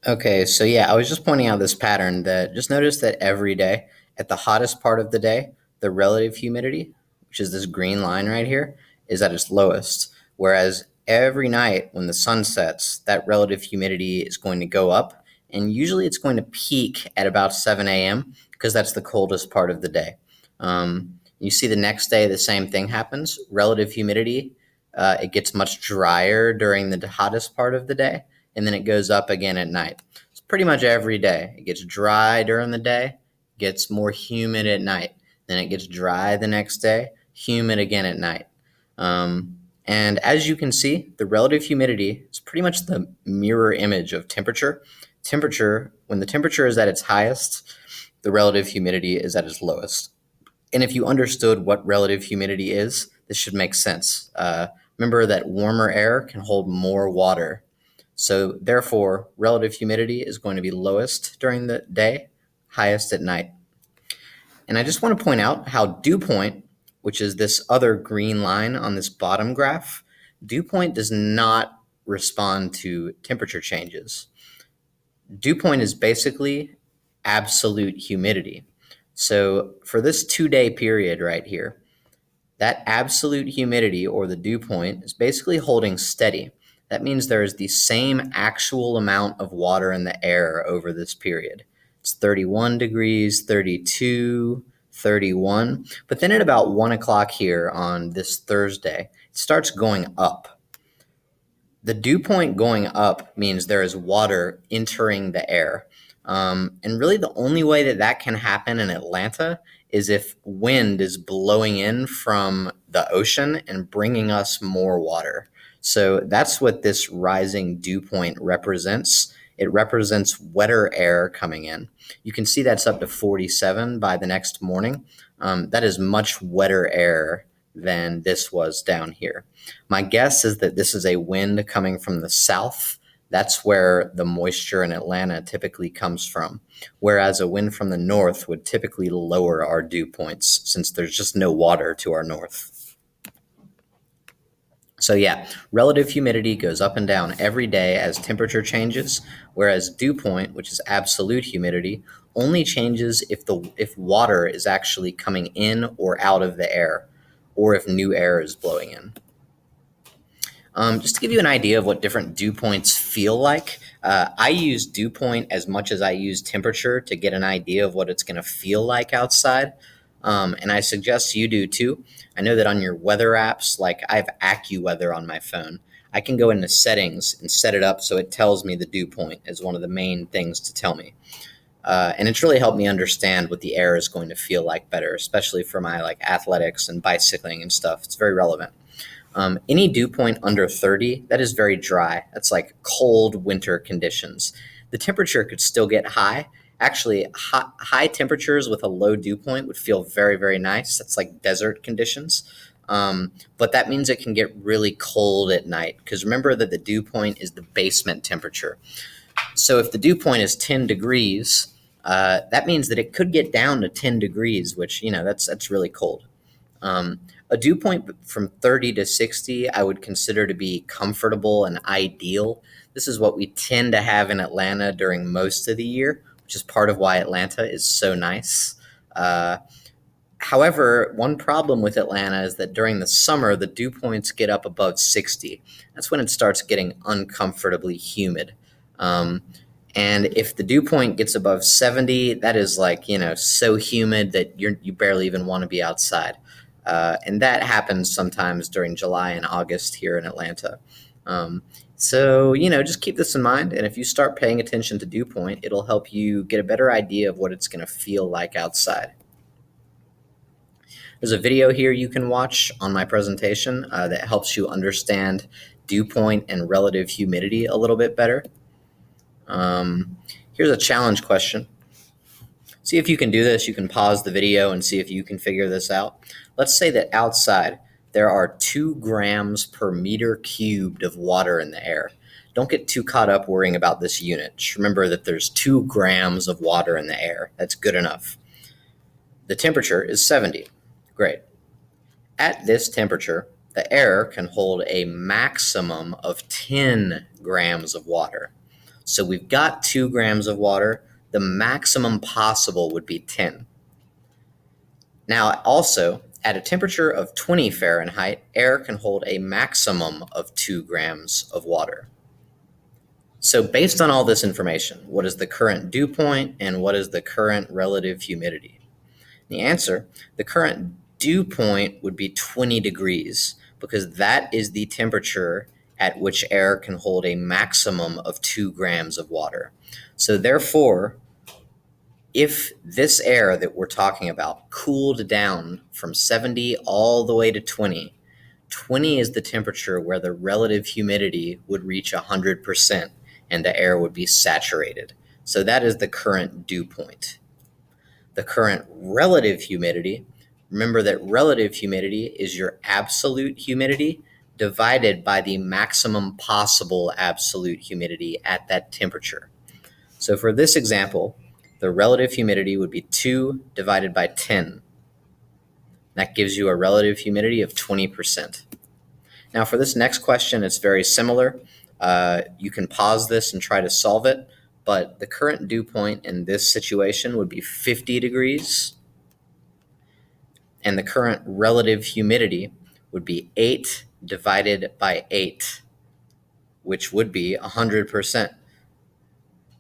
Okay, so yeah, I was just pointing out this pattern that just notice that every day at the hottest part of the day, the relative humidity, which is this green line right here, is at its lowest. Whereas every night when the sun sets, that relative humidity is going to go up, and usually it's going to peak at about 7 a.m. because that's the coldest part of the day. You see the next day, the same thing happens. Relative humidity, it gets much drier during the hottest part of the day and then it goes up again at night. It's pretty much every day. It gets dry during the day, gets more humid at night. Then it gets dry the next day, humid again at night. And as you can see, the relative humidity is pretty much the mirror image of temperature. When the temperature is at its highest, the relative humidity is at its lowest. And if you understood what relative humidity is, this should make sense. Remember that warmer air can hold more water. So therefore, relative humidity is going to be lowest during the day, highest at night. And I just want to point out how dew point, which is this other green line on this bottom graph, dew point does not respond to temperature changes. Dew point is basically absolute humidity. So for this 2 day period right here, that absolute humidity or the dew point is basically holding steady. That means there is the same actual amount of water in the air over this period. It's 31 degrees, 32, 31. But then at about 1 o'clock here on this Thursday, it starts going up. The dew point going up means there is water entering the air. And really, the only way that that can happen in Atlanta is if wind is blowing in from the ocean and bringing us more water. So that's what this rising dew point represents. It represents wetter air coming in. You can see that's up to 47 by the next morning. That is much wetter air than this was down here. My guess is that this is a wind coming from the south. That's where the moisture in Atlanta typically comes from, whereas a wind from the north would typically lower our dew points since there's just no water to our north. So yeah, relative humidity goes up and down every day as temperature changes, whereas dew point, which is absolute humidity, only changes if water is actually coming in or out of the air, or if new air is blowing in. Just to give you an idea of what different dew points feel like, I use dew point as much as I use temperature to get an idea of what it's going to feel like outside. And I suggest you do too. I know that on your weather apps, like I have AccuWeather on my phone, I can go into settings and set it up so it tells me the dew point as one of the main things to tell me. And it's really helped me understand what the air is going to feel like better, especially for my like athletics and bicycling and stuff. It's very relevant. Any dew point under 30, that is very dry. That's like cold winter conditions. The temperature could still get high. Actually, high temperatures with a low dew point would feel very, very nice. That's like desert conditions. But that means it can get really cold at night because remember that the dew point is the basement temperature. So if the dew point is 10 degrees, that means that it could get down to 10 degrees, which, that's really cold. A dew point from 30 to 60, I would consider to be comfortable and ideal. This is what we tend to have in Atlanta during most of the year, which is part of why Atlanta is so nice. Uh, However, one problem with Atlanta is that during the summer, the dew points get up above 60. That's when it starts getting uncomfortably humid. Um, and if the dew point gets above 70, that is like, so humid that you barely even want to be outside. And that happens sometimes during July and August here in Atlanta. So, just keep this in mind. And if you start paying attention to dew point, it'll help you get a better idea of what it's going to feel like outside. There's a video here you can watch on my presentation that helps you understand dew point and relative humidity a little bit better. Here's a challenge question. See if you can do this. You can pause the video and see if you can figure this out. Let's say that outside there are 2 grams per meter cubed of water in the air. Don't get too caught up worrying about this unit. Just remember that there's 2 grams of water in the air. That's good enough. The temperature is 70. Great. At this temperature, the air can hold a maximum of 10 grams of water. So we've got 2 grams of water. The maximum possible would be 10. Now, also, at a temperature of 20 Fahrenheit, air can hold a maximum of 2 grams of water. So based on all this information, what is the current dew point and what is the current relative humidity? The answer, the current dew point would be 20 degrees because that is the temperature at which air can hold a maximum of 2 grams of water. So therefore, if this air that we're talking about cooled down from 70 all the way to 20, 20 is the temperature where the relative humidity would reach 100% and the air would be saturated. So that is the current dew point. The current relative humidity, remember that relative humidity is your absolute humidity divided by the maximum possible absolute humidity at that temperature. So for this example, the relative humidity would be 2 divided by 10. That gives you a relative humidity of 20%. Now for this next question, it's very similar. You can pause this and try to solve it, but the current dew point in this situation would be 50 degrees, and the current relative humidity would be 8 divided by 8, which would be 100%.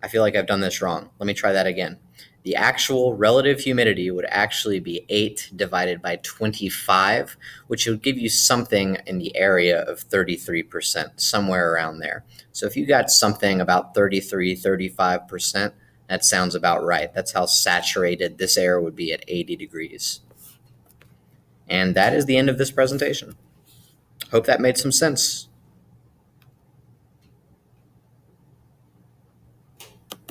I feel like I've done this wrong. Let me try that again. The actual relative humidity would actually be 8 divided by 25, which would give you something in the area of 33%, somewhere around there. So if you got something about 33, 35%, that sounds about right. That's how saturated this air would be at 80 degrees. And that is the end of this presentation. Hope that made some sense.